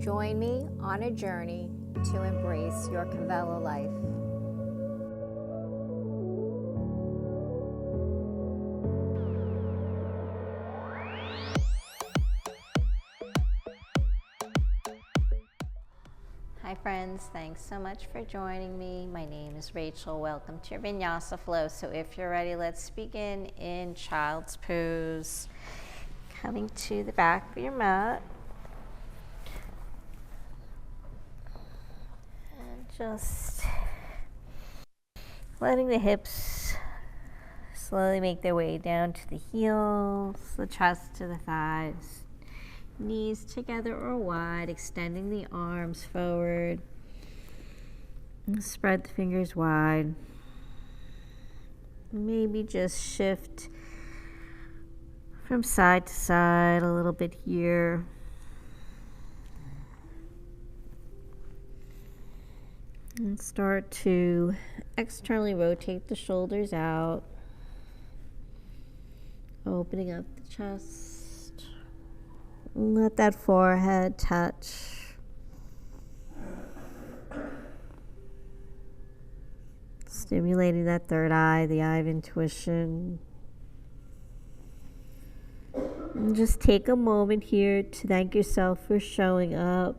Join me on a journey to embrace your Kavela life. Hi friends, thanks so much for joining me. My name is Rachel. Welcome to your Vinyasa Flow. So if you're ready, let's begin in Child's Pose. Coming to the back of your mat. And just letting the hips slowly make their way down to the heels, the chest to the thighs. Knees together or wide, extending the arms forward. And spread the fingers wide. Maybe just shift from side to side a little bit here. And start to externally rotate the shoulders out, opening up the chest. Let that forehead touch. Stimulating that third eye, the eye of intuition. And just take a moment here to thank yourself for showing up.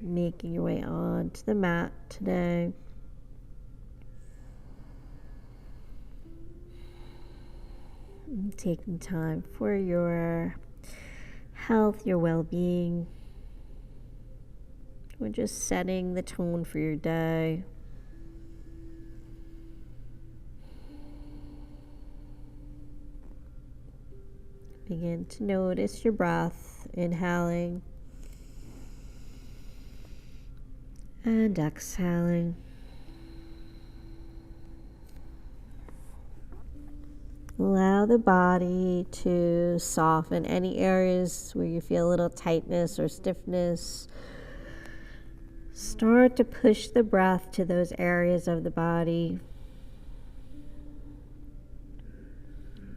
Making your way onto the mat today. Taking time for your health, your well-being. We're just setting the tone for your day. Begin to notice your breath, inhaling and exhaling. Allow the body to soften any areas where you feel a little tightness or stiffness. Start to push the breath to those areas of the body.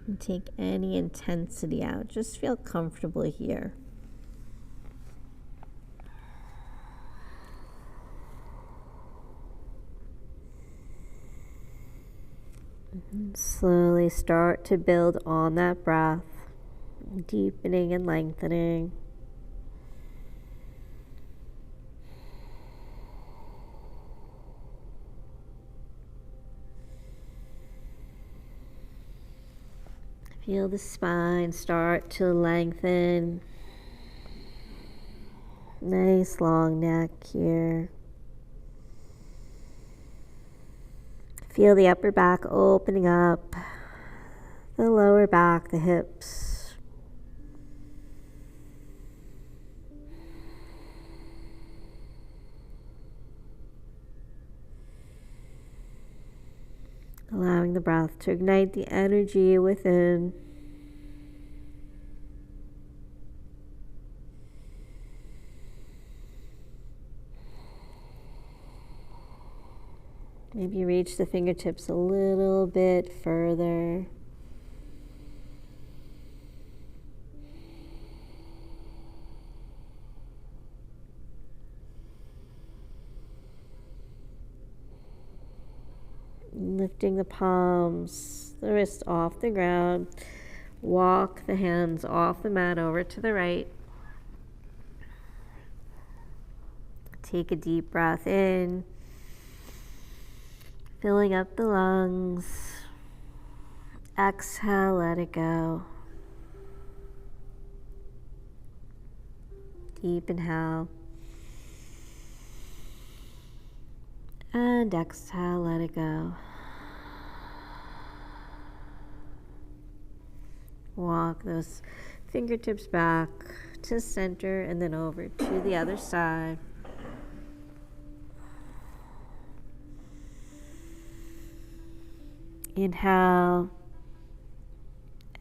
And take any intensity out. Just feel comfortable here. And slowly start to build on that breath, deepening and lengthening. Feel the spine start to lengthen. Nice long neck here. Feel the upper back opening up, the lower back, the hips. Allowing the breath to ignite the energy within. Maybe reach the fingertips a little bit further. Lifting the palms, the wrists off the ground. Walk the hands off the mat over to the right. Take a deep breath in. Filling up the lungs. Exhale, let it go. Deep inhale. And exhale, let it go. Walk those fingertips back to center and then over to the other side. Inhale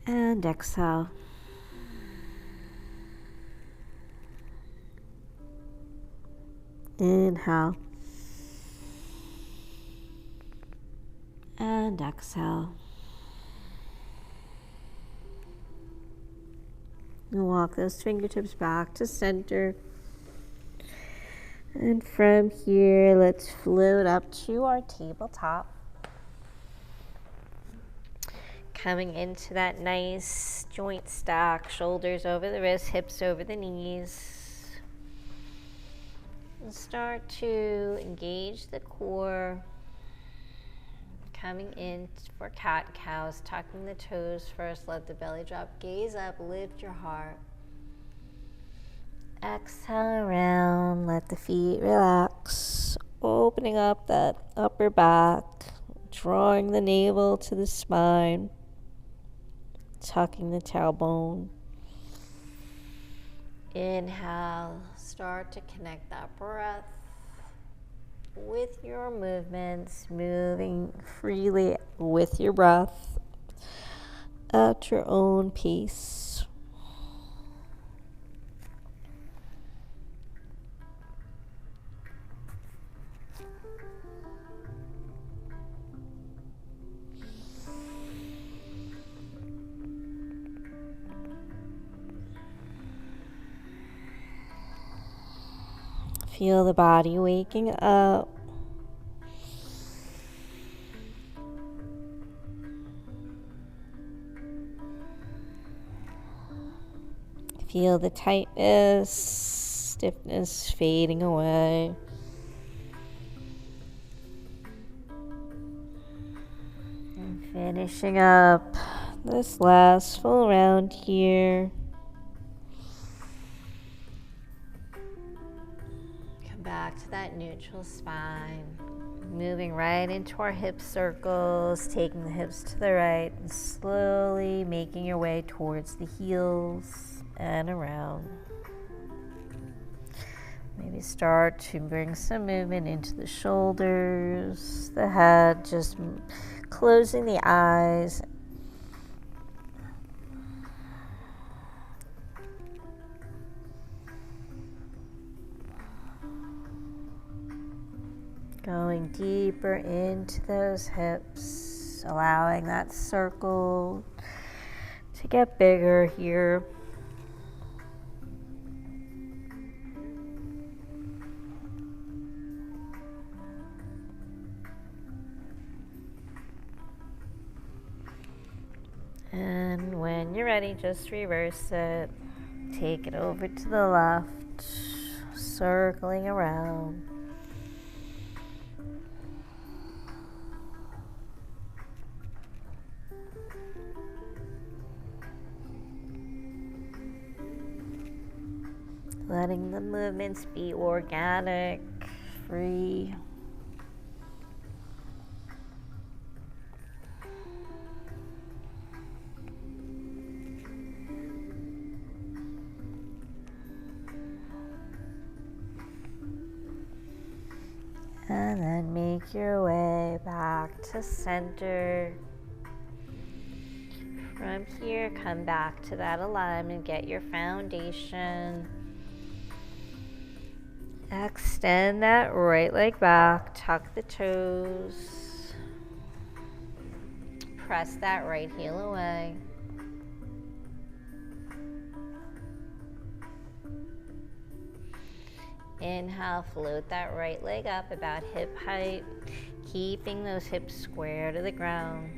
and exhale. Inhale and exhale. And walk those fingertips back to center. And from here, let's float up to our tabletop. Coming into that nice joint stack, shoulders over the wrists, hips over the knees. And start to engage the core. Coming in for cat-cows, tucking the toes first, let the belly drop, gaze up, lift your heart. Exhale around, let the feet relax, opening up that upper back, drawing the navel to the spine, tucking the tailbone. Inhale, start to connect that breath with your movements, moving freely with your breath at your own pace. Feel the body waking up. Feel the tightness, stiffness fading away. And finishing up this last full round here. Back to that neutral spine, moving right into our hip circles, taking the hips to the right and slowly making your way towards the heels and around. Maybe start to bring some movement into the shoulders, the head, just closing the eyes. Going deeper into those hips, allowing that circle to get bigger here. And when you're ready, just reverse it. Take it over to the left, circling around. Letting the movements be organic, free. And then make your way back to center. From here, come back to that alignment, get your foundation. Extend that right leg back, tuck the toes. Press that right heel away. Inhale, float that right leg up about hip height, keeping those hips square to the ground.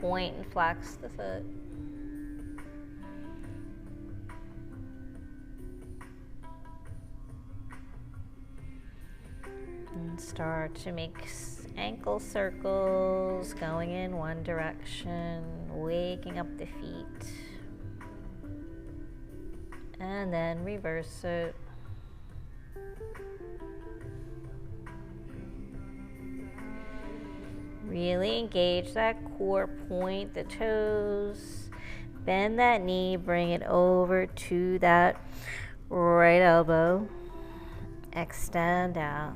Point and flex the foot. And start to make ankle circles, going in one direction, waking up the feet. And then reverse it. Really engage that core, point the toes, bend that knee, bring it over to that right elbow. Extend out.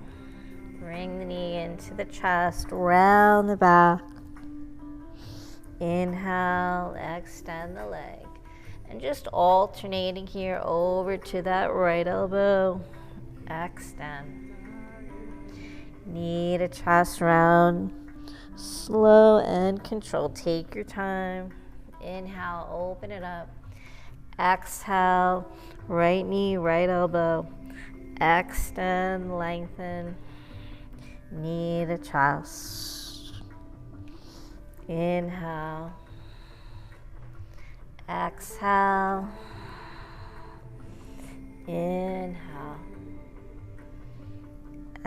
Bring the knee into the chest, round the back. Inhale, extend the leg. And just alternating here over to that right elbow. Extend. Knee to chest round. Slow and controlled. Take your time. Inhale, open it up. Exhale, right knee, right elbow. Extend, lengthen, knee to chest. Inhale. Exhale. Inhale.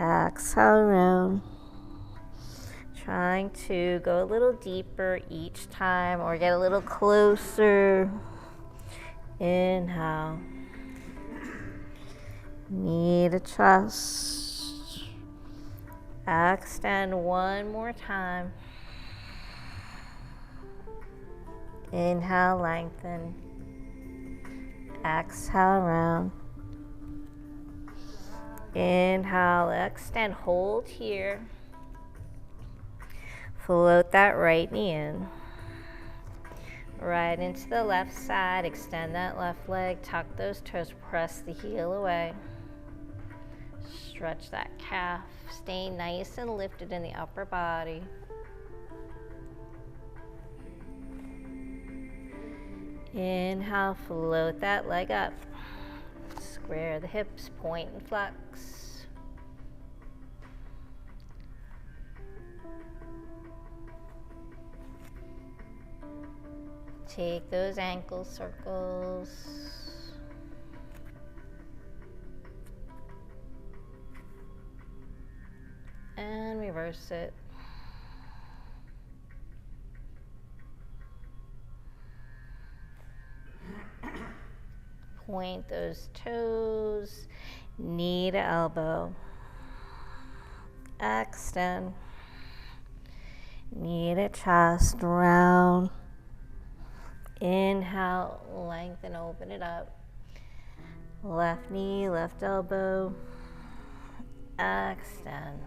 Exhale, round. Trying to go a little deeper each time or get a little closer. Inhale. Knee to chest. Extend one more time. Inhale, lengthen. Exhale, round. Inhale, extend, hold here. Float that right knee in. Right into the left side, extend that left leg, tuck those toes, press the heel away. Stretch that calf, stay nice and lifted in the upper body. Inhale, float that leg up. Square the hips, point and flex. Take those ankle circles. And reverse it. Point those toes, knee to elbow. Extend. Knee to chest, round. Inhale, lengthen, open it up. Left knee, left elbow. Extend.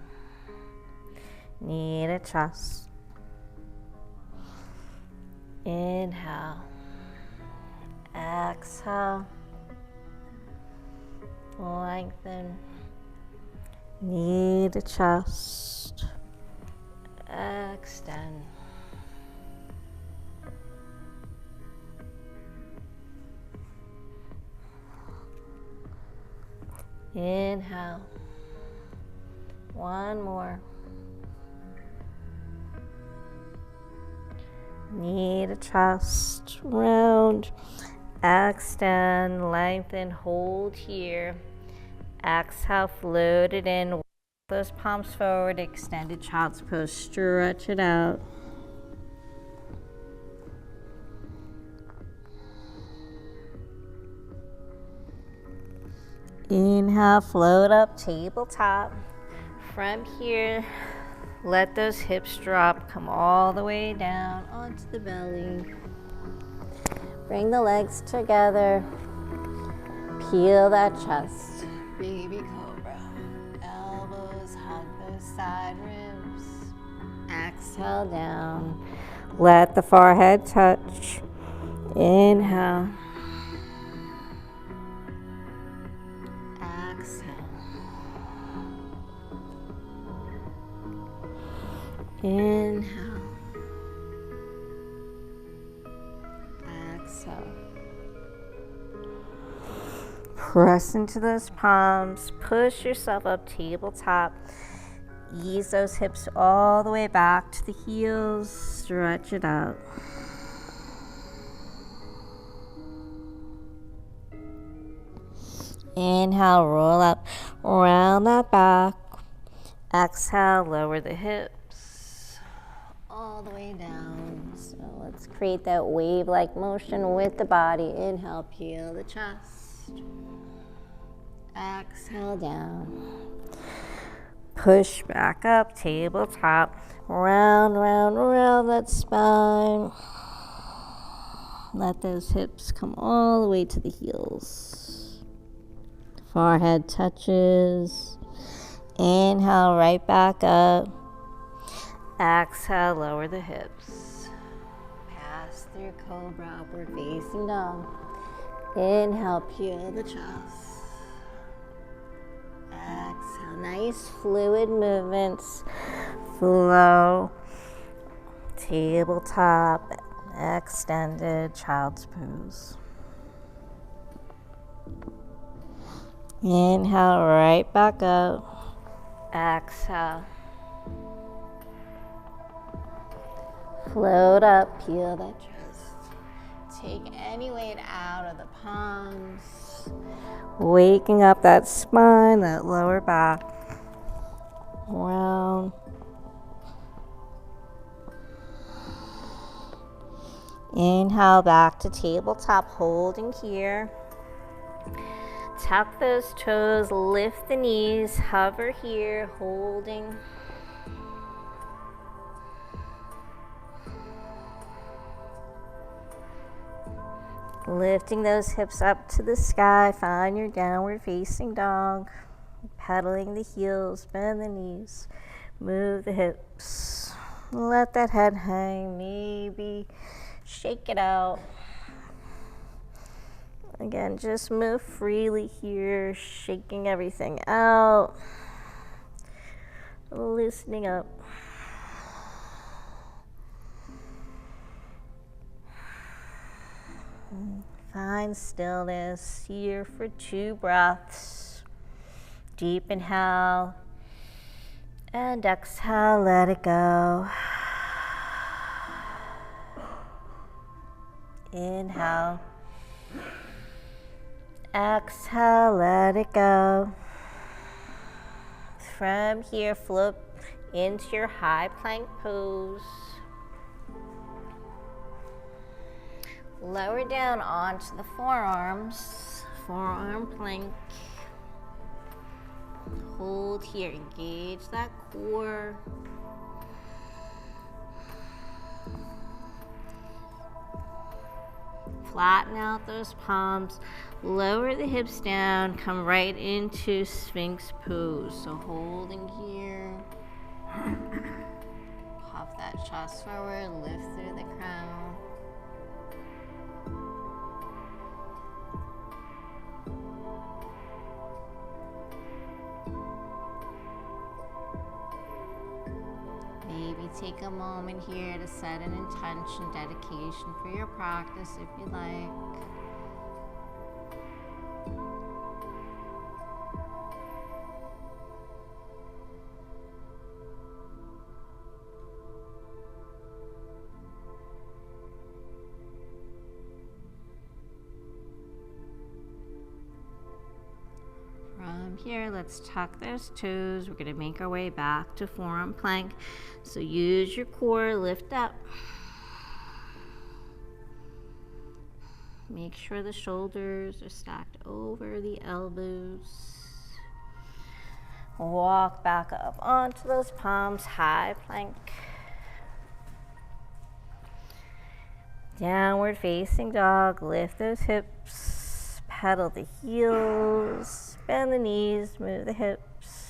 Knee to chest. Inhale. Exhale. Lengthen. Knee to chest. Extend. Inhale. One more. Knee to chest, round. Extend, lengthen, hold here. Exhale, float it in. Walk those palms forward, extended child's pose. Stretch it out. Inhale, float up, tabletop. From here, let those hips drop, come all the way down onto the belly. Bring the legs together. Peel that chest. Baby cobra. Elbows hug those side ribs. Exhale down. Let the forehead touch. Inhale. Exhale. Inhale. Exhale. Press into those palms. Push yourself up, tabletop. Ease those hips all the way back to the heels. Stretch it out. Inhale, roll up, round that back. Exhale, lower the hips all the way down. So let's create that wave-like motion with the body. Inhale, peel the chest. Exhale, down. Push back up, tabletop. Round, round, round that spine. Let those hips come all the way to the heels. Forehead touches. Inhale, right back up. Exhale, lower the hips. Pass through cobra, upward facing dog. Inhale, peel the chest. Exhale, nice fluid movements. Flow. Tabletop, extended child's pose. Inhale, right back up. Exhale. Float up, peel that chest. Take any weight out of the palms. Waking up that spine, that lower back. Round. Inhale back to tabletop, holding here. Tuck those toes, lift the knees, hover here, holding. Lifting those hips up to the sky, find your downward facing dog. Pedaling the heels, bend the knees, move the hips. Let that head hang, maybe shake it out. Again, just move freely here, shaking everything out, loosening up. Find stillness here for 2 breaths. Deep inhale and exhale, let it go. Inhale. Exhale, let it go. From here, flip into your high plank pose. Lower down onto the forearms, forearm plank. Hold here, engage that core. Flatten out those palms, lower the hips down, come right into Sphinx pose. So holding here, puff that chest forward, lift through the crown. Maybe take a moment here to set an intention, dedication for your practice if you like. From here, let's tuck those toes. We're going to make our way back to forearm plank. So use your core, lift up. Make sure the shoulders are stacked over the elbows. Walk back up onto those palms, high plank. Downward facing dog, lift those hips, pedal the heels, bend the knees, move the hips.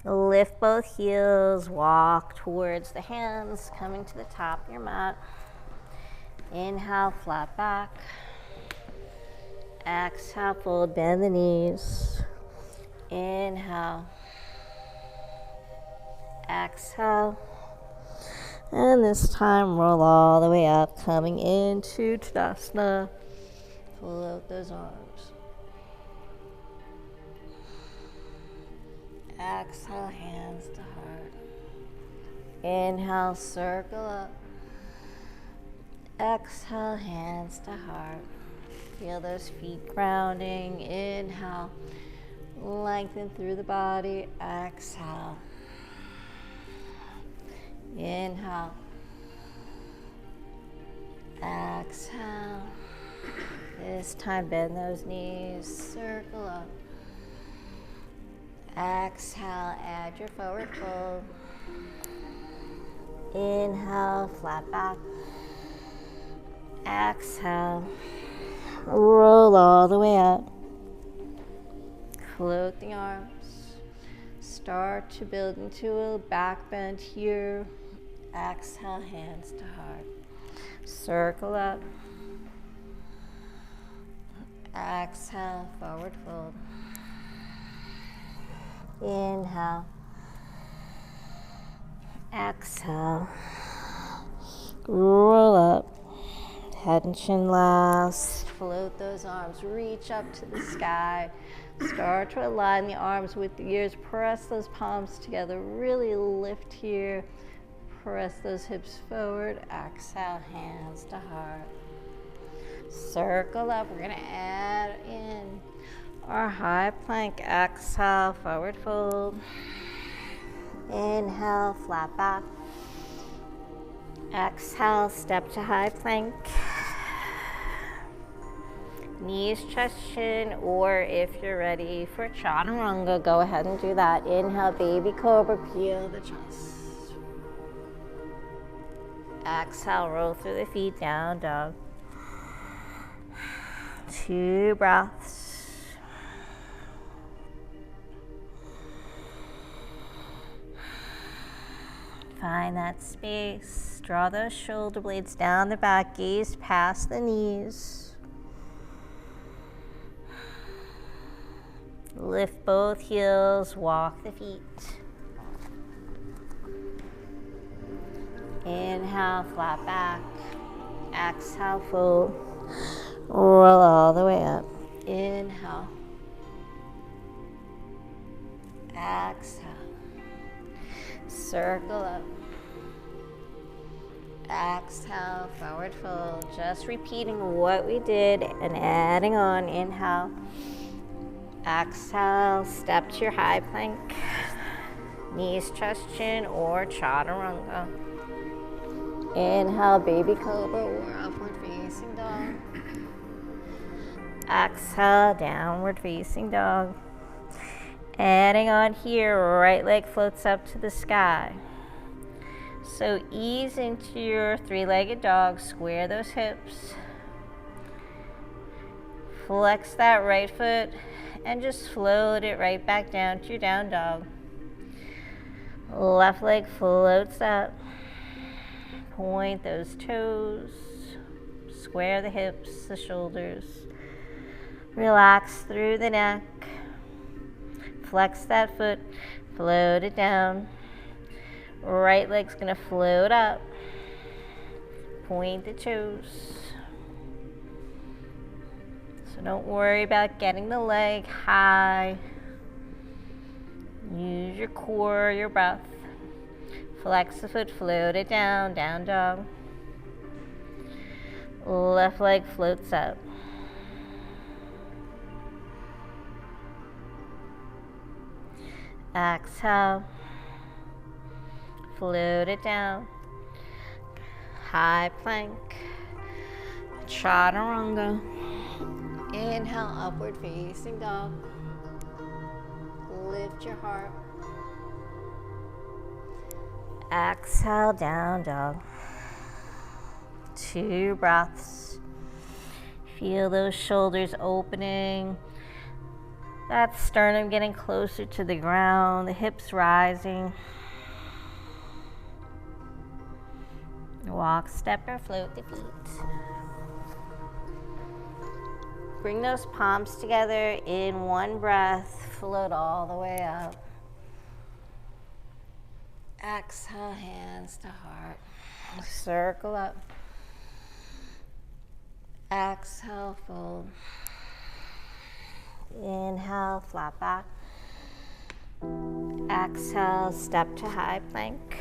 Lift both heels, walk towards the hands, coming to the top of your mat. Inhale, flat back. Exhale, fold, bend the knees. Inhale. Exhale. And this time, roll all the way up, coming into Tadasana. Float those arms. Exhale, hands to heart. Inhale, circle up. Exhale, hands to heart. Feel those feet grounding. Inhale, lengthen through the body. Exhale. Inhale. Exhale. This time, bend those knees. Circle up. Exhale, add your forward fold. Inhale, flat back. Exhale, roll all the way up. Float the arms. Start to build into a back bend here. Exhale, hands to heart. Circle up. Exhale, forward fold. Inhale. Exhale. Roll up. Head and chin last. float those arms, reach up to the sky. Start to align the arms with the ears. Press those palms together. Really lift here. Press those hips forward. Exhale, hands to heart. Circle up. We're going to add in our high plank. Exhale, forward fold. Inhale, flat back. Exhale, step to high plank. Knees, chest, chin, or if you're ready for chaturanga, go ahead and do that. Inhale, baby cobra, peel the chest. Exhale, roll through the feet, down dog. 2 breaths. Find that space. Draw those shoulder blades down the back, gaze past the knees. Lift both heels, walk the feet. Inhale, flat back. Exhale, fold. Roll all the way up. Inhale. Exhale. Circle up. Exhale, forward fold. Just repeating what we did and adding on. Inhale. Exhale, step to your high plank. Knees, chest, chin, or chaturanga. Inhale, baby cobra or upward facing dog. Exhale, downward facing dog. Adding on here, right leg floats up to the sky. So ease into your 3-legged dog, square those hips. Flex that right foot and just float it right back down to your down dog. Left leg floats up. Point those toes. Square the hips, the shoulders. Relax through the neck. Flex that foot, float it down. Right leg's gonna float up. Point the toes. So don't worry about getting the leg high. Use your core, your breath. Flex the foot, float it down, down dog. Left leg floats up. Exhale. Float it down. High plank. Chaturanga. Inhale, upward facing dog. Lift your heart. Exhale, down dog. 2 breaths. Feel those shoulders opening. That sternum getting closer to the ground, the hips rising. Walk, step, or float the feet. Bring those palms together in one breath. Float all the way up. Exhale, hands to heart. Circle up. Exhale, fold. Inhale, flat back. Exhale, step to high plank.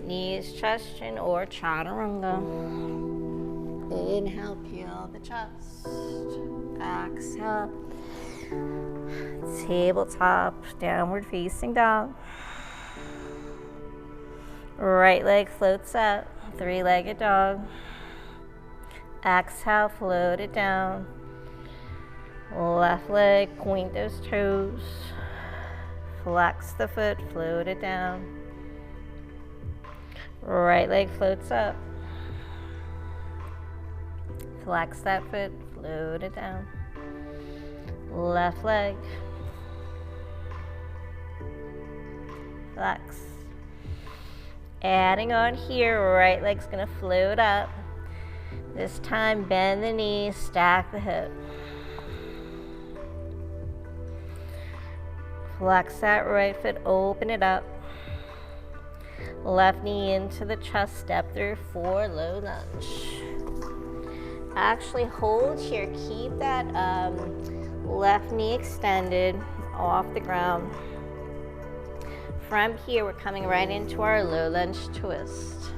Knees, chest, chin, or chaturanga. Inhale, peel the chest. Exhale. Tabletop, downward facing dog. Right leg floats up, 3-legged dog. Exhale, float it down. Left leg, point those toes. Flex the foot, float it down. Right leg floats up. Flex that foot, float it down. Left leg. Flex. Adding on here, right leg's gonna float up. This time, bend the knees, stack the hip. Flex that right foot, open it up. Left knee into the chest, step through 4 low lunge. Actually hold here, keep that left knee extended off the ground. From here, we're coming right into our low lunge twist.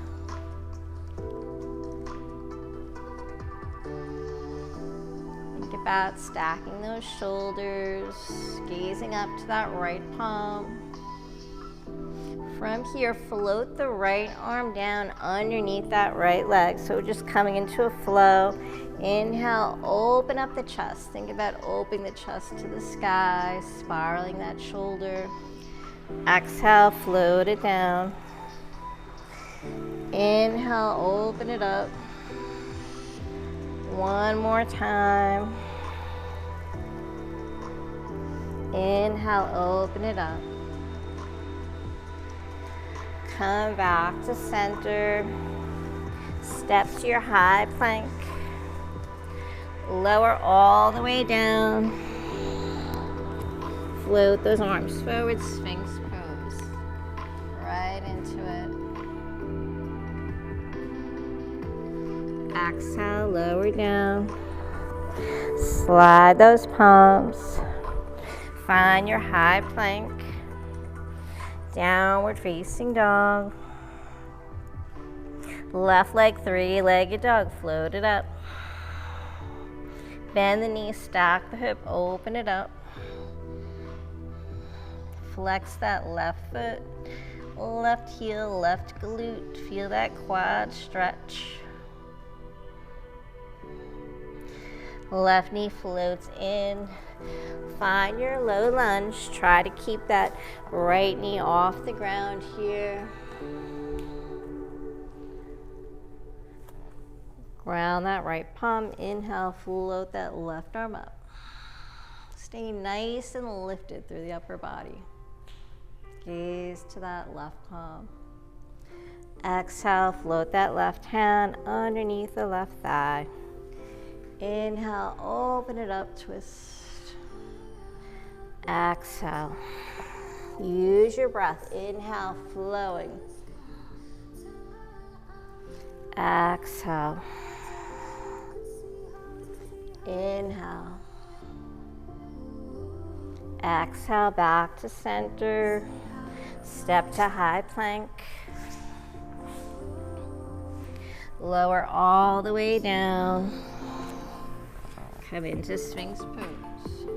Think about stacking those shoulders, gazing up to that right palm. From here, float the right arm down underneath that right leg. So we're just coming into a flow. Inhale, open up the chest. Think about opening the chest to the sky, spiraling that shoulder. Exhale, float it down. Inhale, open it up. One more time. Inhale, open it up. Come back to center. Step to your high plank. Lower all the way down. Float those arms forward, Sphinx pose. Right into it. Exhale, lower down. Slide those palms. Find your high plank. Downward facing dog. Left leg, three-legged dog. Float it up. Bend the knee, stack the hip, open it up. Flex that left foot, left heel, left glute. Feel that quad stretch. Left knee floats in. Find your low lunge. Try to keep that right knee off the ground here. Ground that right palm. Inhale, float that left arm up. Stay nice and lifted through the upper body. Gaze to that left palm. Exhale, float that left hand underneath the left thigh. Inhale, open it up, twist. Exhale. Use your breath. Inhale, flowing. Exhale. Inhale. Exhale, back to center. Step to high plank. Lower all the way down. Come into Sphinx pose.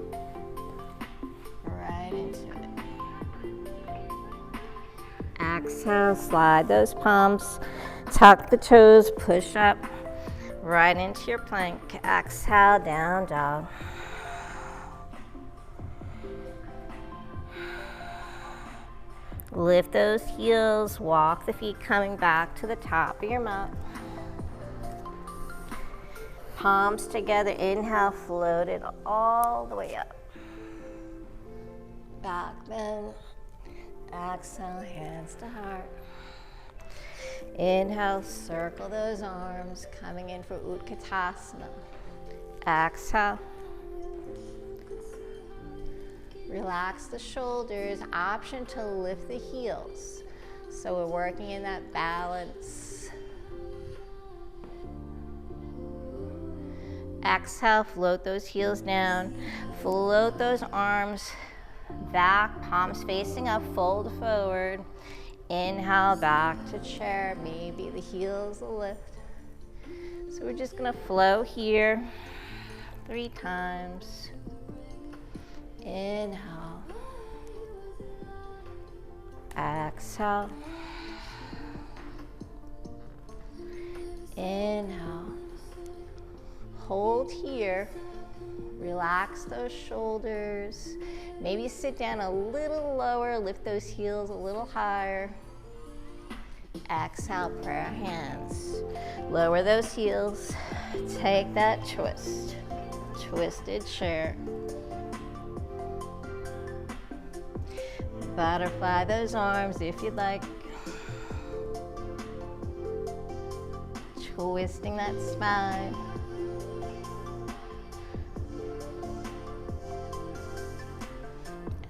Right into it. Exhale, slide those palms. Tuck the toes, push up. Right into your plank. Exhale, down dog. Lift those heels, walk the feet coming back to the top of your mat. Palms together, inhale, float it all the way up. Back bend. Exhale, hands to heart. Inhale, circle those arms, coming in for Utkatasana. Exhale. Relax the shoulders, option to lift the heels. So we're working in that balance. Exhale, float those heels down. Float those arms back, palms facing up, fold forward. Inhale, back to chair. Maybe the heels will lift. So we're just gonna flow here 3 times. Inhale. Exhale. Inhale. Hold here. Relax those shoulders. Maybe sit down a little lower, lift those heels a little higher. Exhale, prayer hands. Lower those heels. Take that twist. Twisted chair. Butterfly those arms if you'd like. Twisting that spine.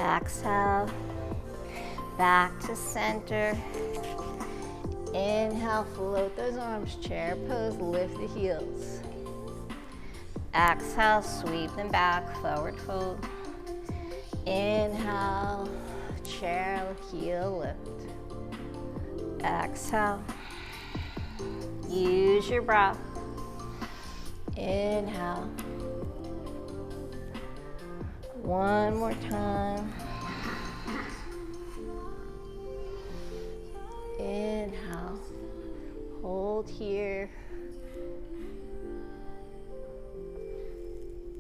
Exhale, back to center. Inhale, float those arms, chair pose, lift the heels. Exhale, sweep them back, forward fold. Inhale, chair, heel lift. Exhale. Use your breath. Inhale. One more time. Inhale. Hold here.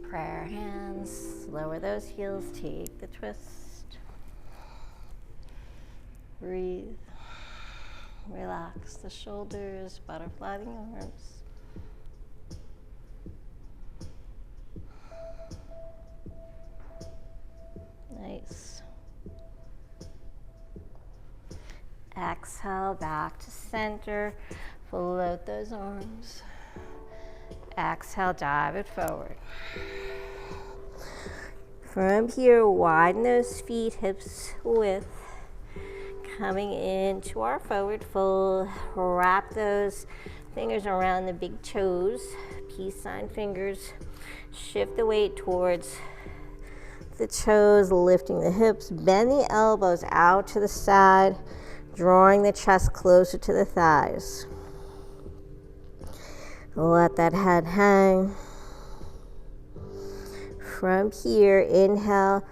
Prayer hands. Lower those heels. Take the twist. Breathe. Relax the shoulders. Butterfly the arms. Nice. Exhale, back to center. Float those arms. Exhale, dive it forward. From here, widen those feet, hips width. Coming into our forward fold. Wrap those fingers around the big toes. Peace sign fingers. Shift the weight towards the toes, lifting the hips. Bend the elbows out to the side, drawing the chest closer to the thighs. Let that head hang. From here, inhale,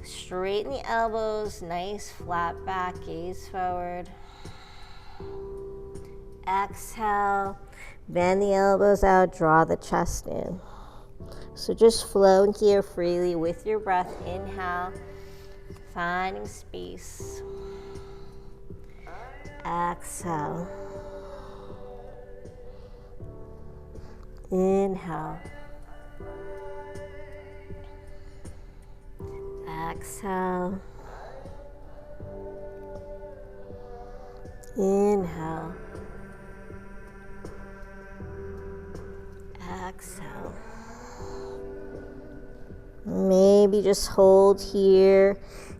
straighten the elbows, nice flat back, gaze forward. Exhale, bend the elbows out, draw the chest in. So just flow here freely with your breath. Inhale, finding space. Exhale. Inhale. Exhale. Inhale. Exhale. Maybe just hold here.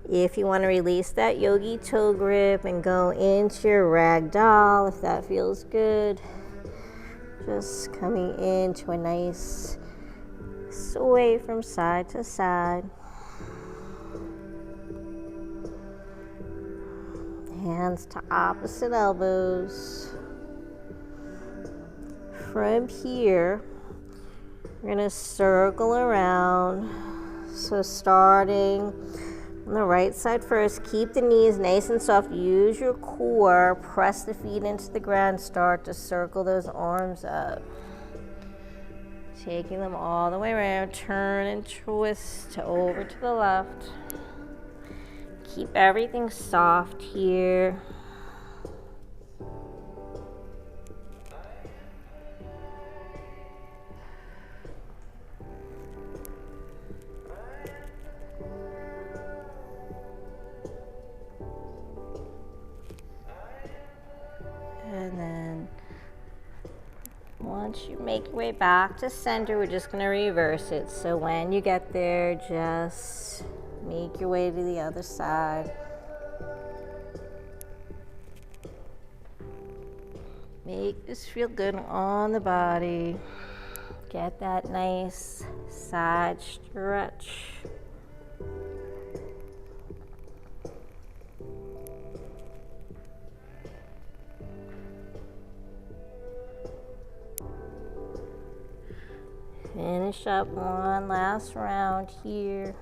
If you want to release that yogi toe grip and go into your ragdoll, if that feels good. Just coming into a nice sway from side to side. Hands to opposite elbows. From here, we're going to circle around. So starting on the right side first, keep the knees nice and soft. Use your core, press the feet into the ground, start to circle those arms up. Taking them all the way around, turn and twist to over to the left. Keep everything soft here. And then once you make your way back to center, we're just going to reverse it. So when you get there, just make your way to the other side. Make this feel good on the body. Get that nice side stretch. Finish up one last round here.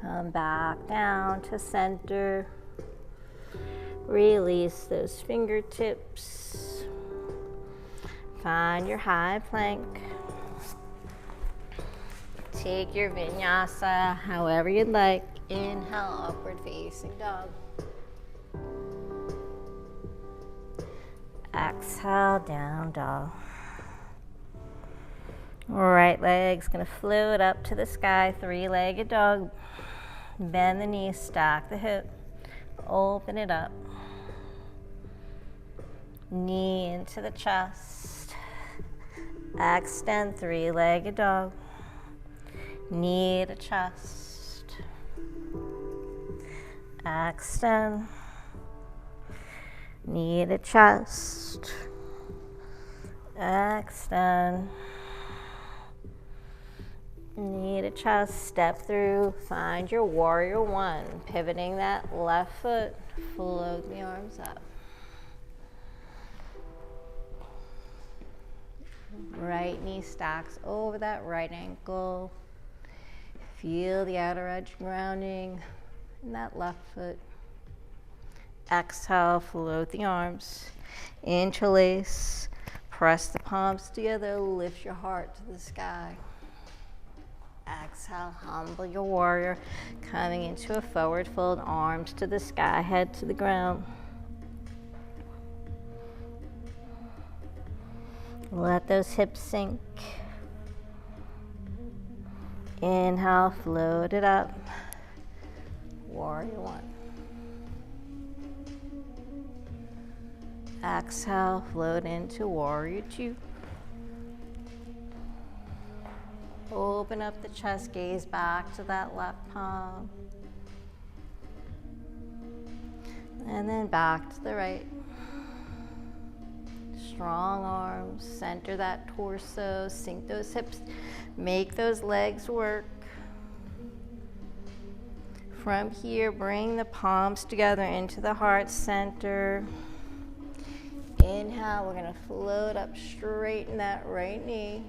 Come back down to center. Release those fingertips. Find your high plank. Take your vinyasa however you'd like. Inhale, upward facing dog. Exhale, down dog. Right leg's gonna float up to the sky, three-legged dog. Bend the knees, stack the hip, open it up. Knee into the chest. Extend, three-legged dog. Knee to chest. Extend. Knee to chest. Extend. Knee to chest. Step through. Find your warrior one. Pivoting that left foot. Float the arms up. Right knee stacks over that right ankle. Feel the outer edge grounding in that left foot. Exhale, float the arms. Interlace. Press the palms together. Lift your heart to the sky. Exhale, humble your warrior. Coming into a forward fold. Arms to the sky, head to the ground. Let those hips sink. Inhale, float it up. Warrior one. Exhale, float into warrior two. Open up the chest, gaze back to that left palm. And then back to the right. Strong arms, center that torso, sink those hips, make those legs work. From here, bring the palms together into the heart center. Inhale, we're gonna float up, straighten that right knee.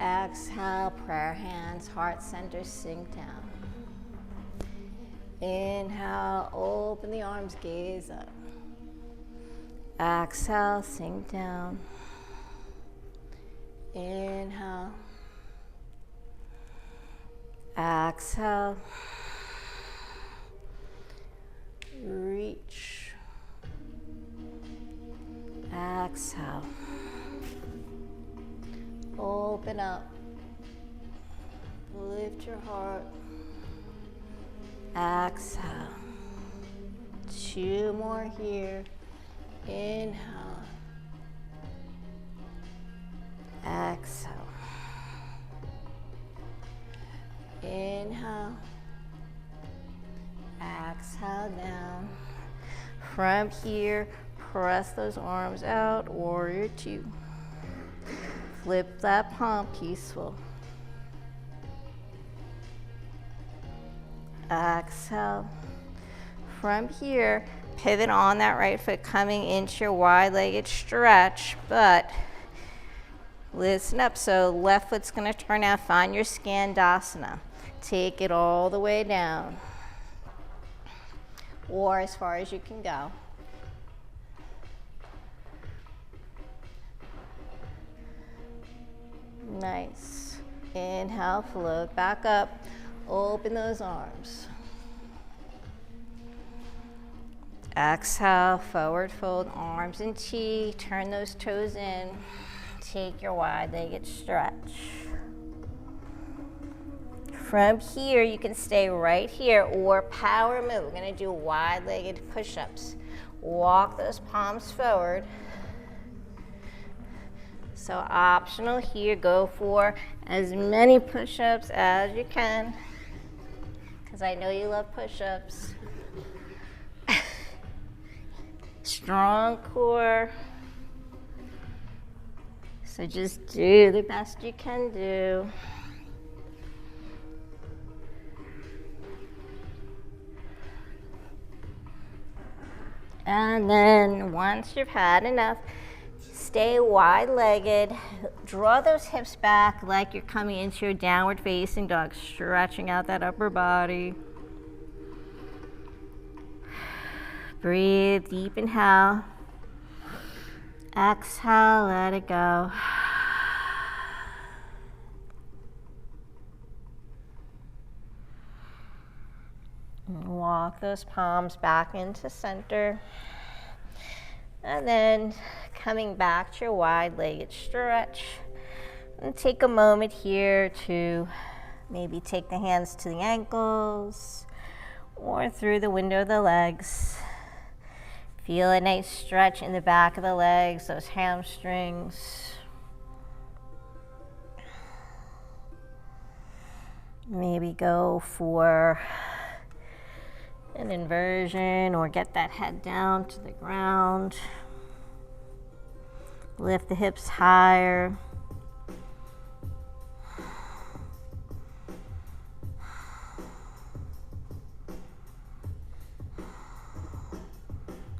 Exhale, prayer hands, heart center, sink down. Inhale, open the arms, gaze up. Exhale, sink down. Inhale. Exhale. Reach. Exhale. Open up. Lift your heart. Exhale. 2 more here. Inhale. Exhale. Inhale. Exhale down. From here, press those arms out, warrior two. Flip that palm, peaceful. Exhale. From here, pivot on that right foot, coming into your wide-legged stretch, but listen up. So left foot's gonna turn out, find your scandasana. Take it all the way down, or as far as you can go. Nice. Inhale, float back up. Open those arms. Exhale, forward fold, arms in T. Turn those toes in. Take your wide-legged stretch. From here, you can stay right here or power move. We're gonna do wide-legged push-ups. Walk those palms forward. So optional here, go for as many push-ups as you can, because I know you love push-ups. Strong core. So just do the best you can do. And then once you've had enough, stay wide-legged. Draw those hips back like you're coming into your downward facing dog, stretching out that upper body. Breathe, deep inhale. Exhale, let it go. Walk those palms back into center. And then coming back to your wide-legged stretch. And take a moment here to maybe take the hands to the ankles or through the window of the legs. Feel a nice stretch in the back of the legs, those hamstrings. Maybe go for An inversion, or get that head down to the ground. Lift the hips higher.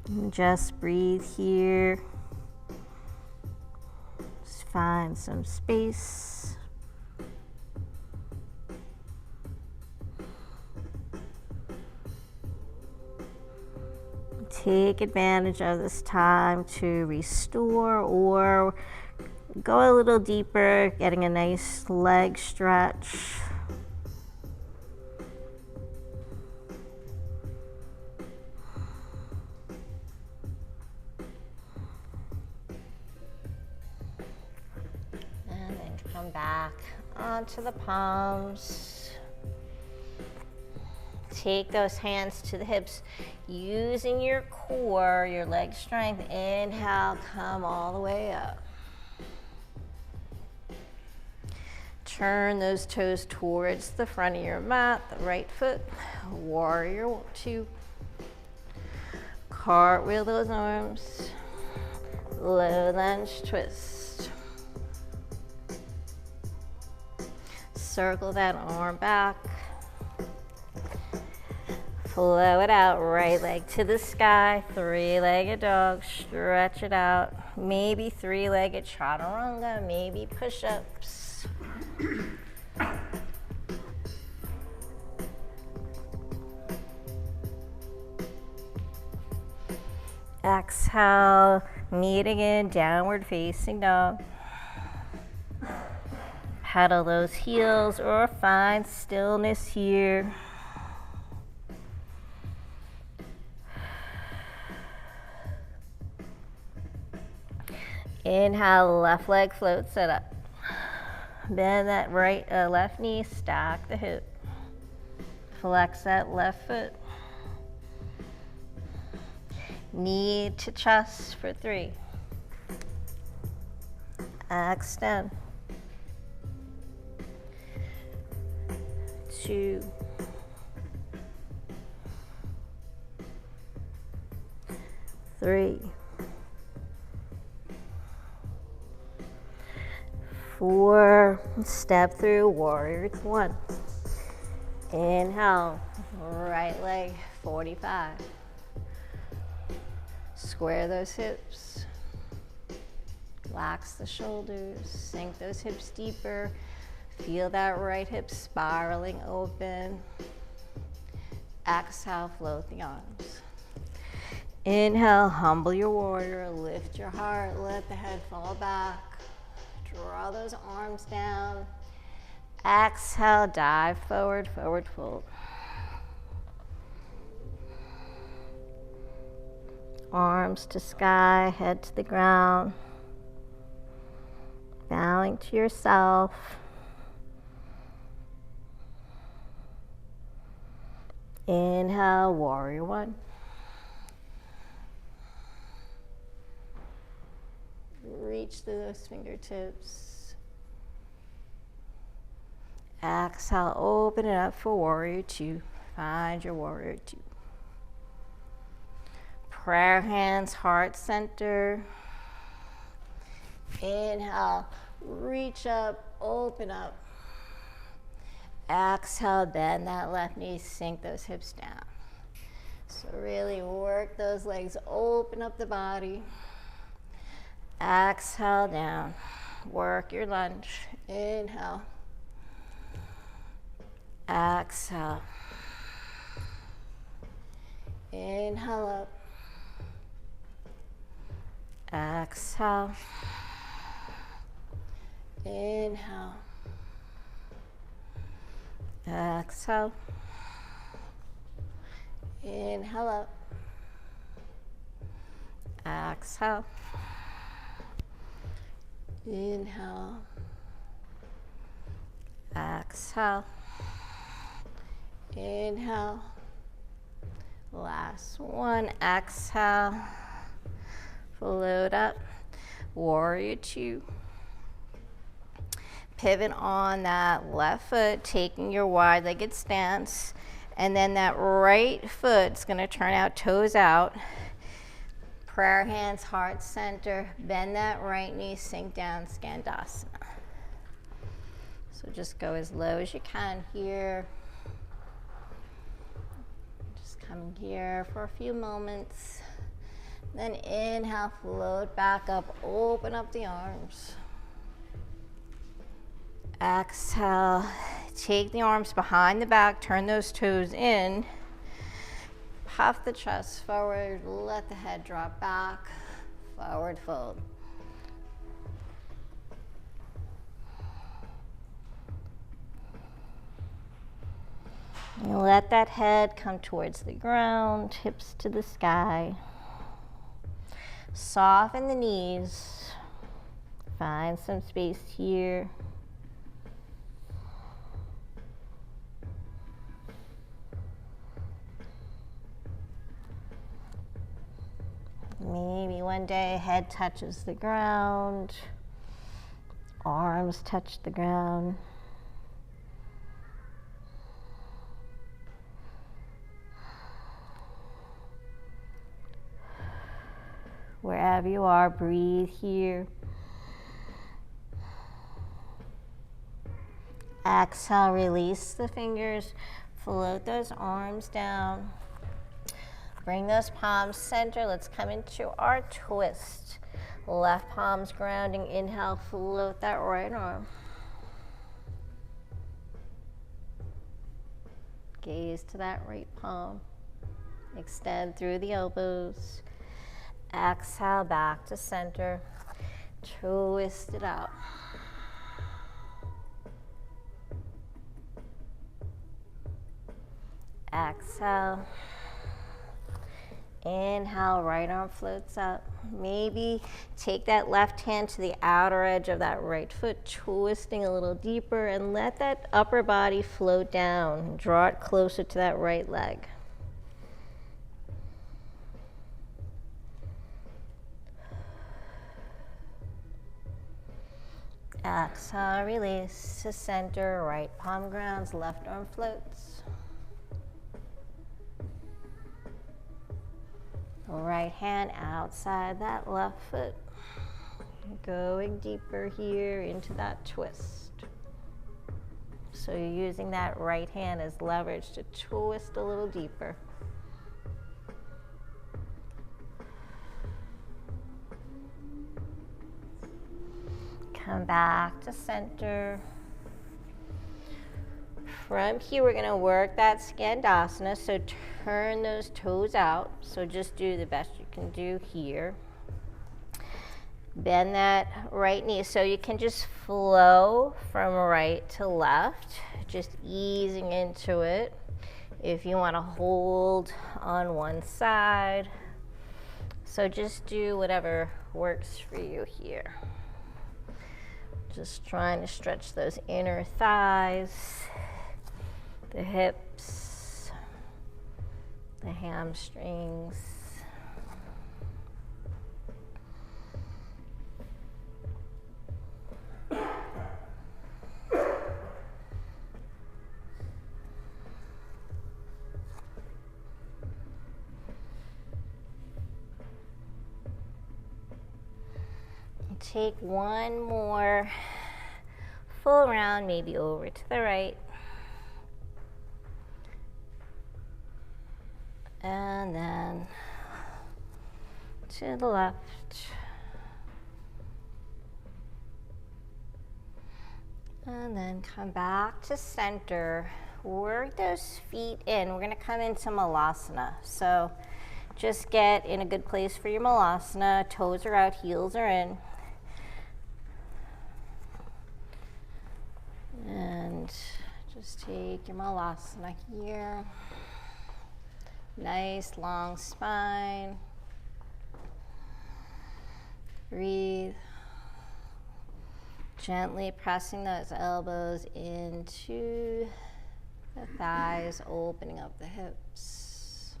And just breathe here. Just find some space. Take advantage of this time to restore or go a little deeper, getting a nice leg stretch. And then come back onto the palms. Take those hands to the hips, using your core, your leg strength. Inhale, come all the way up. Turn those toes towards the front of your mat, the right foot, warrior two. Cartwheel those arms, low lunge twist. Circle that arm back. Flow it out, right leg to the sky, three-legged dog, stretch it out. Maybe three-legged chaturanga, maybe push-ups. Exhale, meet again, downward facing dog. Pedal those heels or find stillness here. Inhale, left leg floats it up. Bend that left knee, stack the hip. Flex that left foot. Knee to chest for 3. Extend. 2. 3. 4, step through warrior 1. Inhale, right leg 45. Square those hips. Relax the shoulders, sink those hips deeper. Feel that right hip spiraling open. Exhale, float the arms. Inhale, humble your warrior, lift your heart, let the head fall back. Draw those arms down. Exhale, dive forward, forward fold. Arms to sky, head to the ground. Bowing to yourself. Inhale, warrior 1. Reach through those fingertips. Exhale, open it up for warrior 2. Find your warrior 2. Prayer hands, heart center. Inhale, reach up, open up. Exhale, bend that left knee, sink those hips down. So really work those legs, open up the body. Exhale down, work your lunge. Inhale, exhale, inhale up, exhale, inhale, exhale, inhale up, exhale, inhale, exhale, inhale, last one, exhale, float up, warrior 2. Pivot on that left foot, taking your wide-legged stance. And then that right foot's gonna turn out, toes out. Prayer hands, heart center. Bend that right knee, sink down, scandasana. So just go as low as you can here. Just come here for a few moments. Then inhale, float back up, open up the arms. Exhale, take the arms behind the back, turn those toes in. Puff the chest forward, let the head drop back, forward fold. And let that head come towards the ground, hips to the sky. Soften the knees. Find some space here. Maybe one day head touches the ground, arms touch the ground. Wherever you are, breathe here. Exhale, release the fingers, float those arms down. Bring those palms center. Let's come into our twist. Left palm's grounding. Inhale, float that right arm. Gaze to that right palm. Extend through the elbows. Exhale, back to center. Twist it out. Exhale. Inhale, right arm floats up. Maybe take that left hand to the outer edge of that right foot, twisting a little deeper, and let that upper body float down. Draw it closer to that right leg. Exhale, release to center, right palm grounds, left arm floats. Right hand outside that left foot. Going deeper here into that twist. So you're using that right hand as leverage to twist a little deeper. Come back to center. From here, we're going to work that scandasana, so turn those toes out. So just do the best you can do here. Bend that right knee, so you can just flow from right to left, just easing into it. If you want to hold on one side, so just do whatever works for you here. Just trying to stretch those inner thighs, the hips, the hamstrings. Take one more full round, maybe over to the right. And then to the left. And then come back to center. Work those feet in. We're going to come into Malasana. So just get in a good place for your Malasana. Toes are out, heels are in. And just take your Malasana here. Nice long spine. Breathe. Gently pressing those elbows into the thighs, opening up the hips.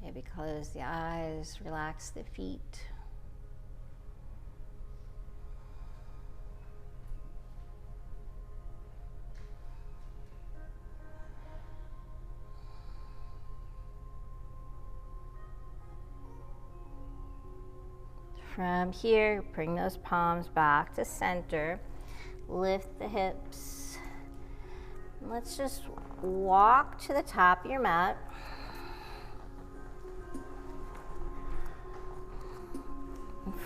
Maybe close the eyes, relax the feet. From here, bring those palms back to center. Lift the hips. Let's just walk to the top of your mat.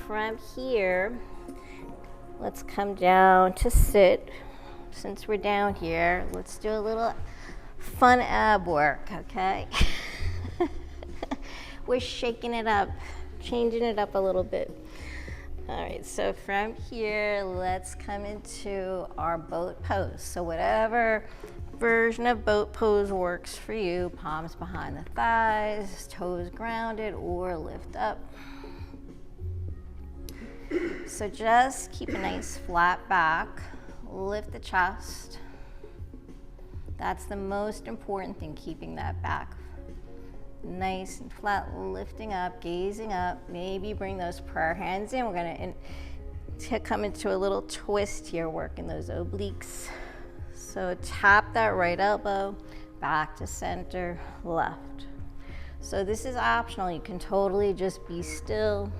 From here, let's come down to sit. Since we're down here, let's do a little fun ab work, okay? We're shaking it up, changing it up a little bit. All right, so from here, let's come into our boat pose. So whatever version of boat pose works for you, palms behind the thighs, toes grounded, or lift up. So just keep a nice flat back, lift the chest. That's the most important thing, keeping that back nice and flat, lifting up, gazing up. Maybe bring those prayer hands in. We're going to come into a little twist here, working those obliques. So tap that right elbow, back to center, left. So this is optional. You can totally just be still.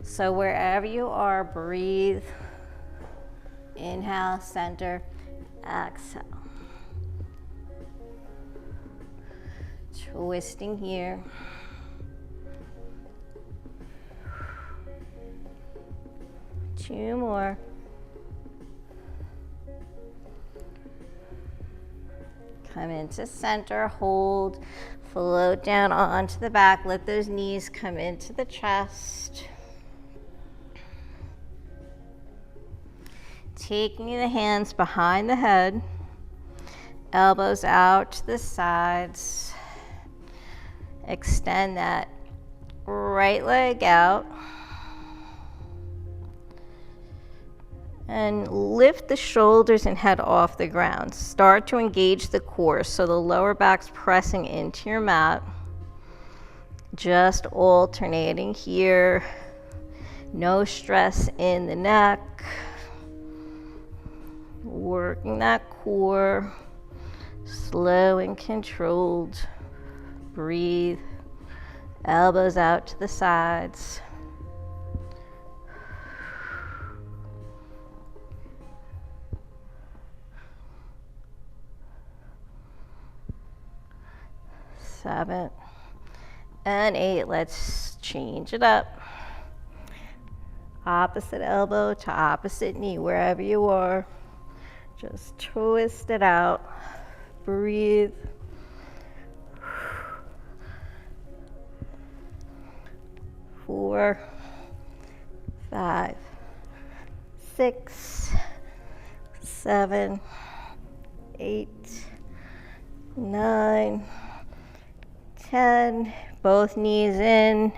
So wherever you are, breathe. Inhale, center, exhale. Twisting here. Two more. Come into center, hold, float down onto the back. Let those knees come into the chest. Taking the hands behind the head, elbows out to the sides. Extend that right leg out. And lift the shoulders and head off the ground. Start to engage the core, so the lower back's pressing into your mat. Just alternating here. No stress in the neck. Working that core. Slow and controlled. Breathe. Elbows out to the sides. Seven and eight. Let's change it up. Opposite elbow to opposite knee, wherever you are. Just twist it out. Breathe. 4, 5, 6, 7, 8, 9, 10. Both knees in,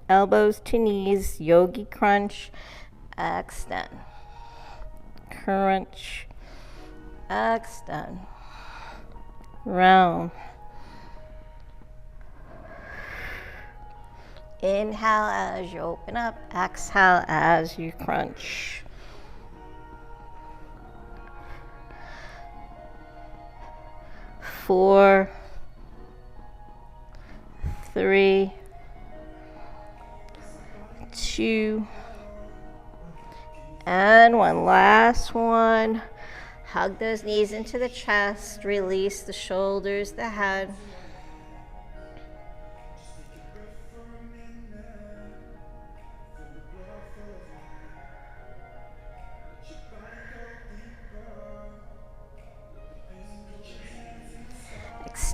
elbows to knees, yogi crunch, extend, crunch, extend, round. Inhale as you open up, exhale as you crunch. Four, 3, 2, and 1. Last one. Hug those knees into the chest, release the shoulders, the head.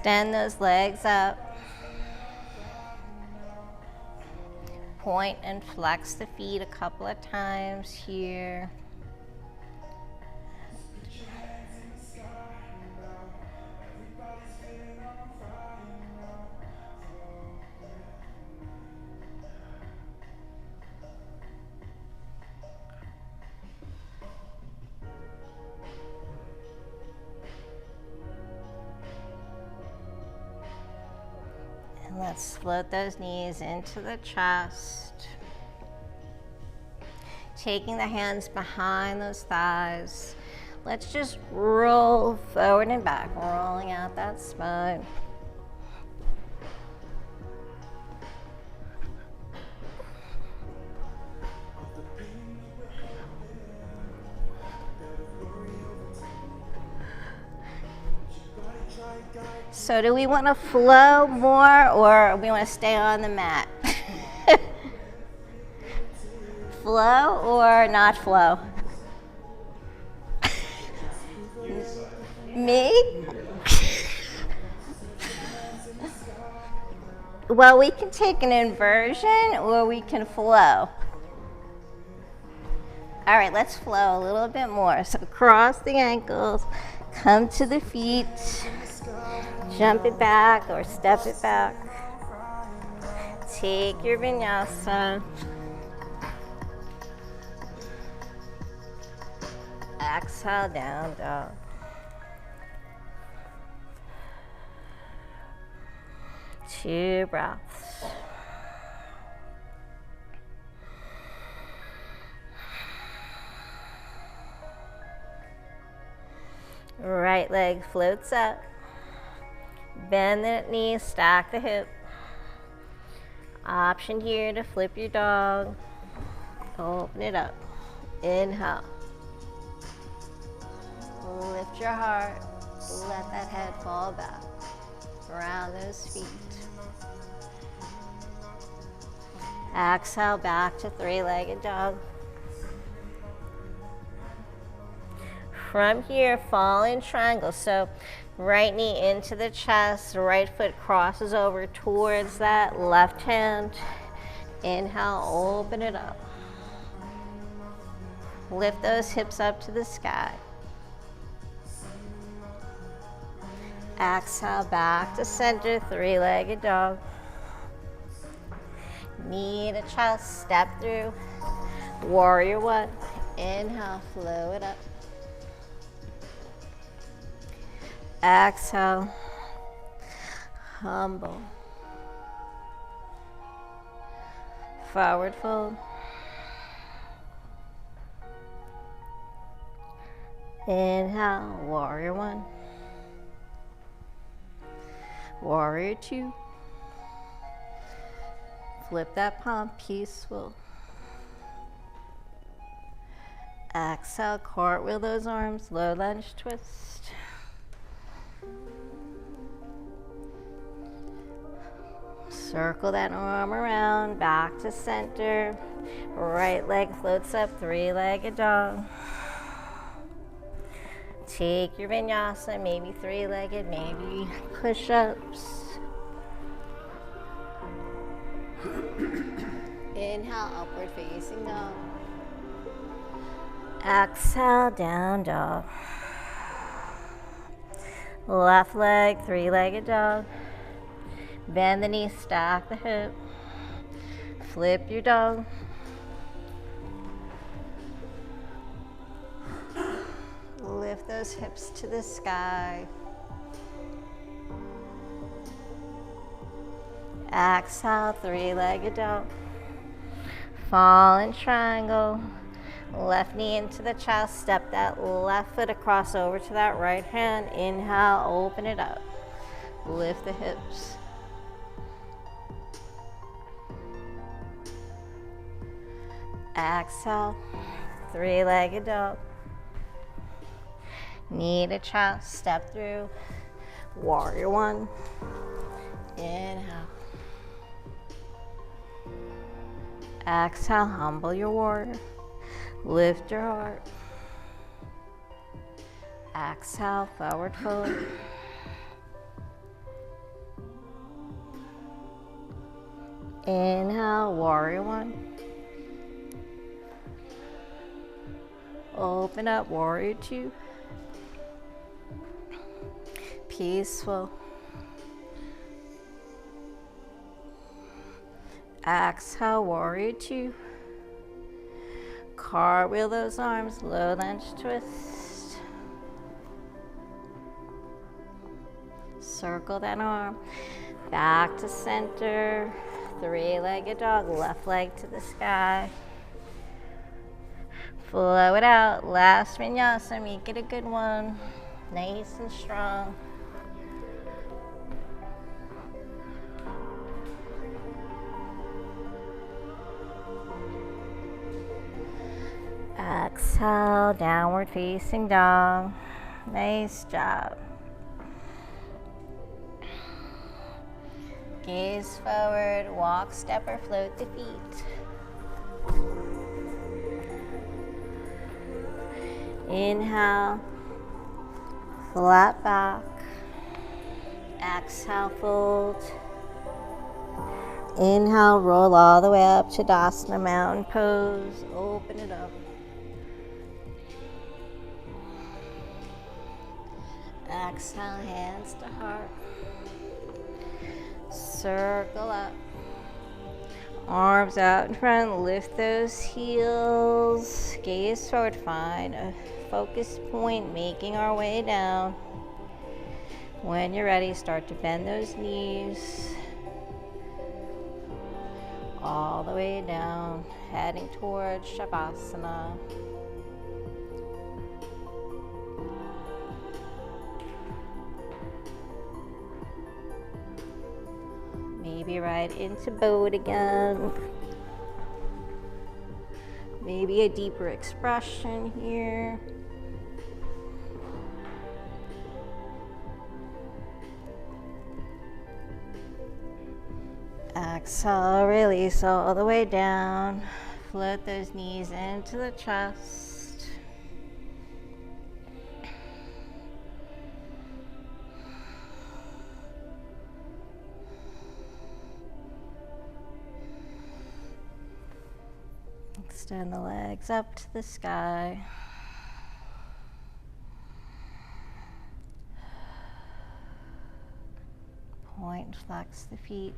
Extend those legs up. Point and flex the feet a couple of times here. And let's float those knees into the chest. Taking the hands behind those thighs. Let's just roll forward and back, rolling out that spine. So do we want to flow more or we want to stay on the mat? Flow or not flow? Me? Well, we can take an inversion or we can flow. All right, let's flow a little bit more. So cross the ankles, come to the feet, jump it back or step it back. Take your vinyasa. Exhale, down dog. Two breaths. Right leg floats up. Bend the knees, stack the hip. Option here to flip your dog. Open it up. Inhale. Lift your heart. Let that head fall back. Around those feet. Exhale back to three-legged dog. From here, fall in triangle. So right knee into the chest, right foot crosses over towards that left hand. Inhale, open it up. Lift those hips up to the sky. Exhale back to center, three-legged dog. Knee to chest, step through. Warrior one. Inhale, flow it up. Exhale, humble. Forward fold. Inhale, warrior one. Warrior two. Flip that palm, peaceful. Exhale, cartwheel those arms, low lunge twist. Circle that arm around, back to center. Right leg floats up, three-legged dog. Take your vinyasa, maybe three-legged, maybe push-ups. Inhale, upward facing dog. Exhale, down dog. Left leg, three-legged dog. Bend the knee, stack the hip. Flip your dog. Lift those hips to the sky. Exhale, three-legged dog. Fall in triangle. Left knee into the chest. Step that left foot across over to that right hand. Inhale, open it up. Lift the hips. Exhale, three-legged dog. Knee to chest, step through. Warrior one. Inhale. Exhale, humble your warrior. Lift your heart. Exhale, forward fold. Inhale, warrior one. Open up, warrior two. Peaceful. Exhale, warrior two. Cartwheel those arms, low lunge twist. Circle that arm. Back to center. Three-legged dog, left leg to the sky. Flow it out. Last vinyasa, make it a good one. Nice and strong. Exhale, downward facing dog. Nice job. Gaze forward, walk, step, or float the feet. Inhale, flat back. Exhale, fold. Inhale, roll all the way up to Tadasana, mountain pose. Open it up. Exhale, hands to heart. Circle up. Arms out in front, lift those heels. Gaze forward, find a focus point, making our way down. When you're ready, start to bend those knees. All the way down, heading towards Savasana. Maybe right into boat again. Maybe a deeper expression here. Exhale, release all the way down. Float those knees into the chest. Extend the legs up to the sky. Point, flex the feet.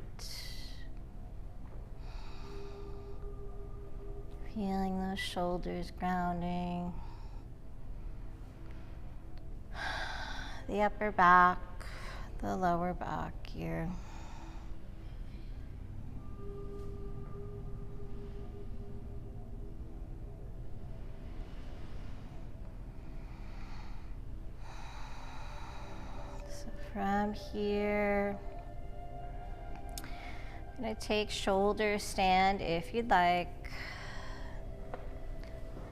Feeling those shoulders grounding. The upper back, the lower back here. So from here, I'm going to take shoulder stand if you'd like.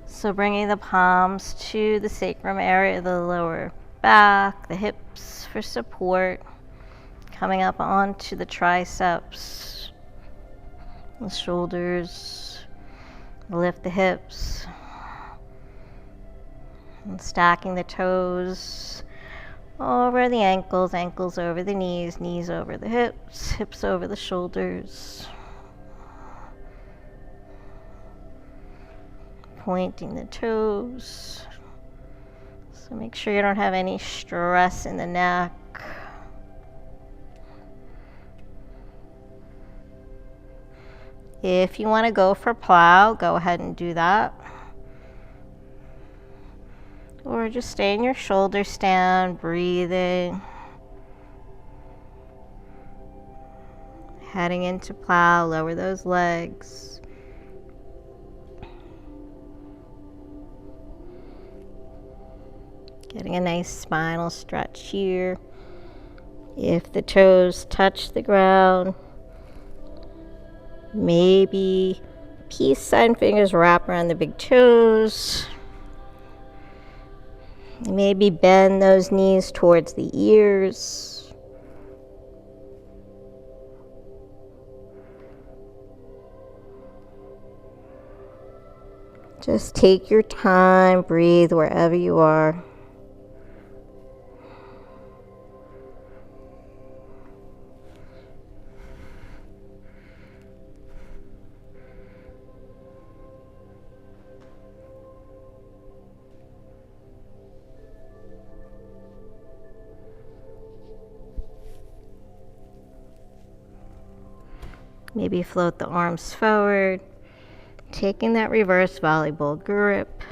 So bringing the palms to the sacrum area, the lower back, the hips for support. Coming up onto the triceps, the shoulders, lift the hips. And stacking the toes over the ankles, ankles over the knees, knees over the hips, hips over the shoulders. Pointing the toes. So make sure you don't have any stress in the neck. If you want to go for plow, go ahead and do that. Or just stay in your shoulder stand, breathing. Heading into plow, lower those legs. Getting a nice spinal stretch here. If the toes touch the ground, maybe peace sign fingers wrap around the big toes. Maybe bend those knees towards the ears. Just take your time, breathe wherever you are. Maybe float the arms forward, taking that reverse volleyball grip.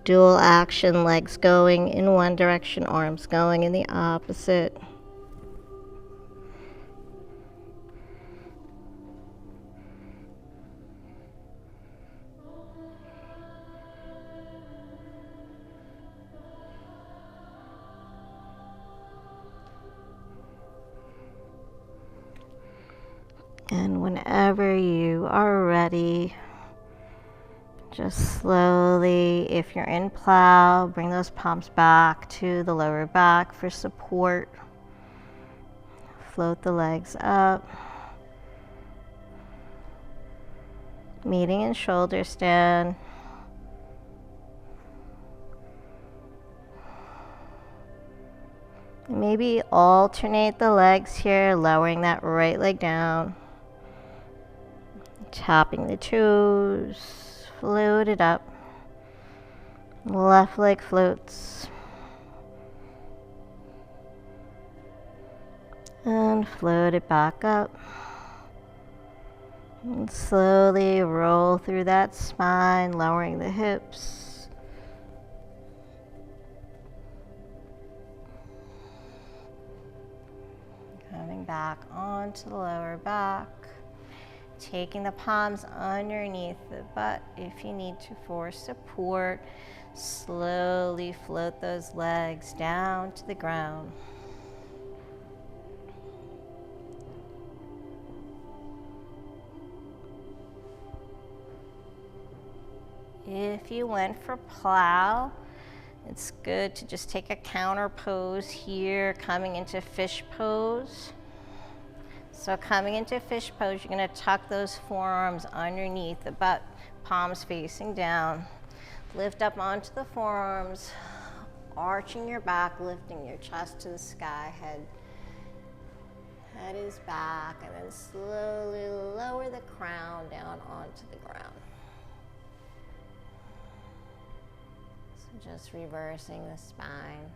Dual action, legs going in one direction, arms going in the opposite. And whenever you are ready, just slowly, if you're in plow, bring those palms back to the lower back for support. float the legs up. Meeting in shoulder stand. Maybe alternate the legs here, lowering that right leg down. Tapping the toes, float it up. Left leg floats. And float it back up. And slowly roll through that spine, lowering the hips. Coming back onto the lower back. Taking the palms underneath the butt if you need to for support. Slowly float those legs down to the ground. If you went for plow, it's good to just take a counter pose here, coming into fish pose. So coming into fish pose, you're going to tuck those forearms underneath the butt, palms facing down. Lift up onto the forearms, arching your back, lifting your chest to the sky, head is back, and then slowly lower the crown down onto the ground. So just reversing the spine.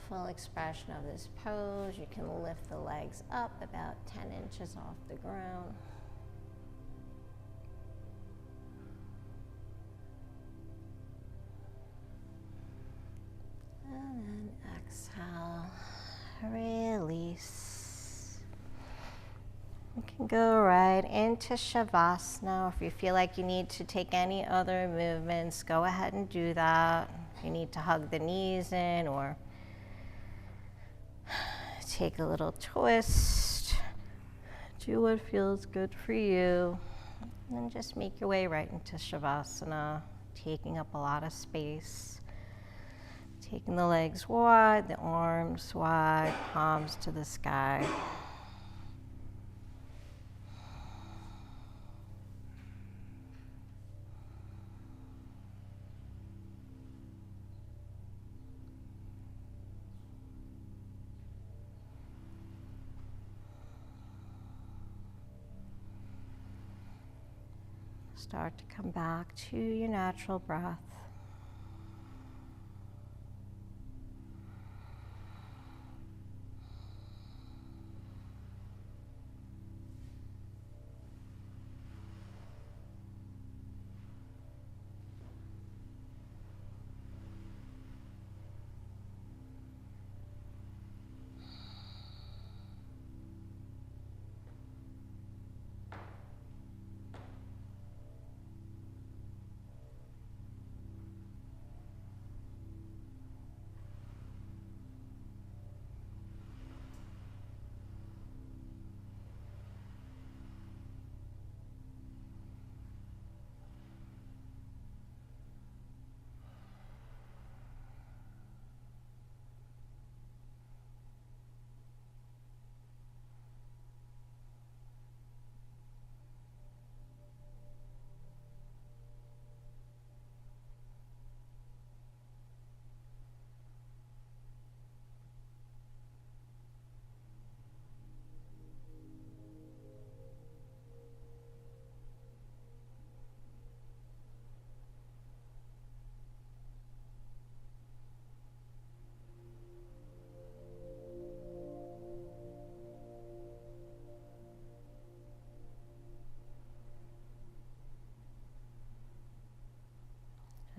Full expression of this pose. You can lift the legs up about 10 inches off the ground. And then exhale, release. You can go right into Savasana. If you feel like you need to take any other movements, go ahead and do that. If you need to hug the knees in or take a little twist, do what feels good for you, and then just make your way right into Savasana, taking up a lot of space. Taking the legs wide, the arms wide, palms to the sky. Start to come back to your natural breath.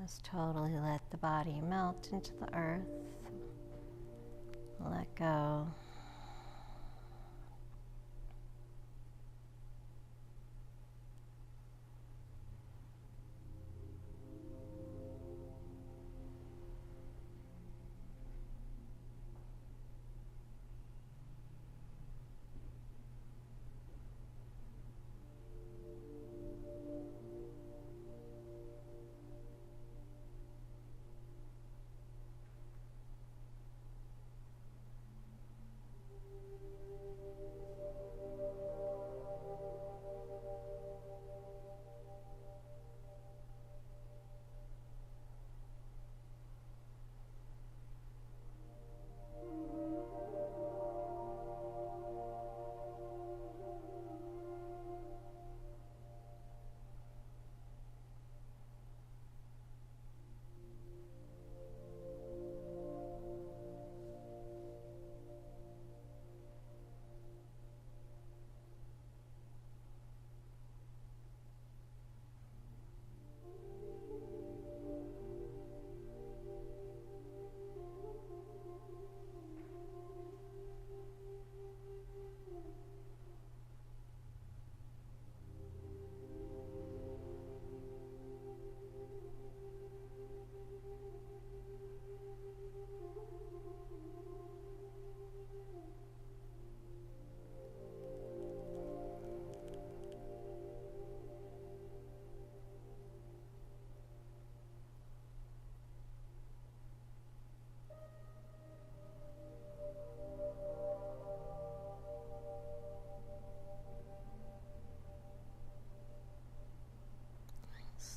Just totally let the body melt into the earth. Let go.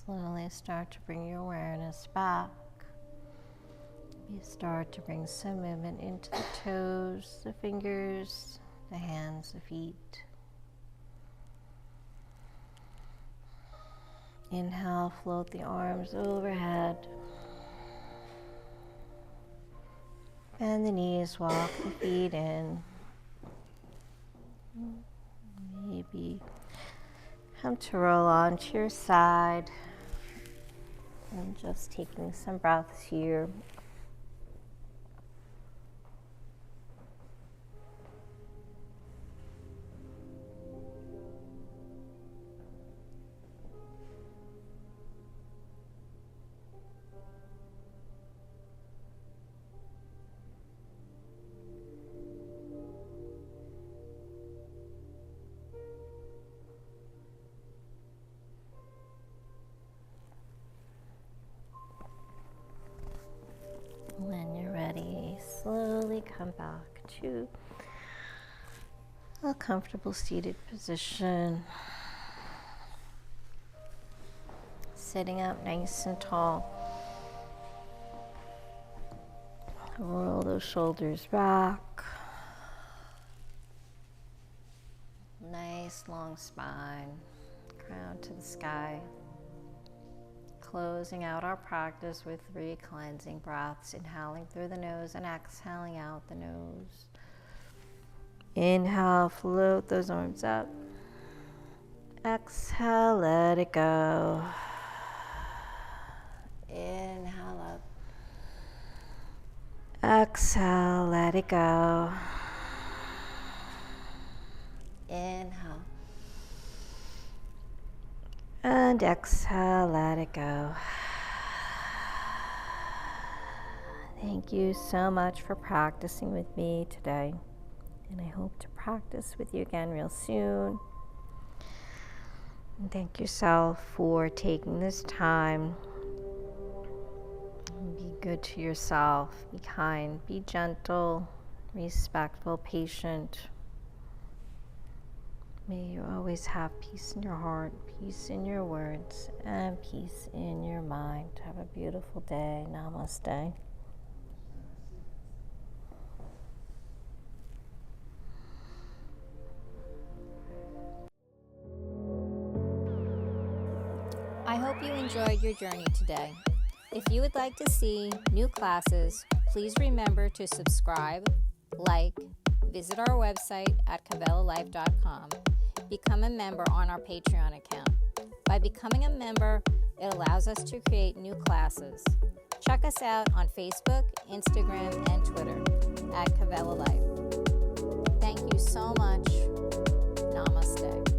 Slowly start to bring your awareness back. You start to bring some movement into the toes, the fingers, the hands, the feet. Inhale, float the arms overhead. Bend the knees, walk the feet in. Maybe come to roll onto your side. And just taking some breaths here. When you're ready, slowly come back to a comfortable seated position. Sitting up nice and tall. Roll those shoulders back. Nice long spine, crown to the sky. Closing out our practice with 3 cleansing breaths, inhaling through the nose and exhaling out the nose. Inhale, float those arms up. Exhale, let it go. Inhale up. Exhale, let it go. Inhale. And exhale, let it go. Thank you so much for practicing with me today. And I hope to practice with you again real soon. And thank yourself for taking this time. Be good to yourself. Be kind. Be gentle, respectful, patient. May you always have peace in your heart, peace in your words, and peace in your mind. Have a beautiful day. Namaste. I hope you enjoyed your journey today. If you would like to see new classes, please remember to subscribe, like, visit our website at kavelalife.com. Become a member on our Patreon account. By becoming a member, it allows us to create new classes. Check us out on Facebook, Instagram, and Twitter at Kavela Life. Thank you so much. Namaste.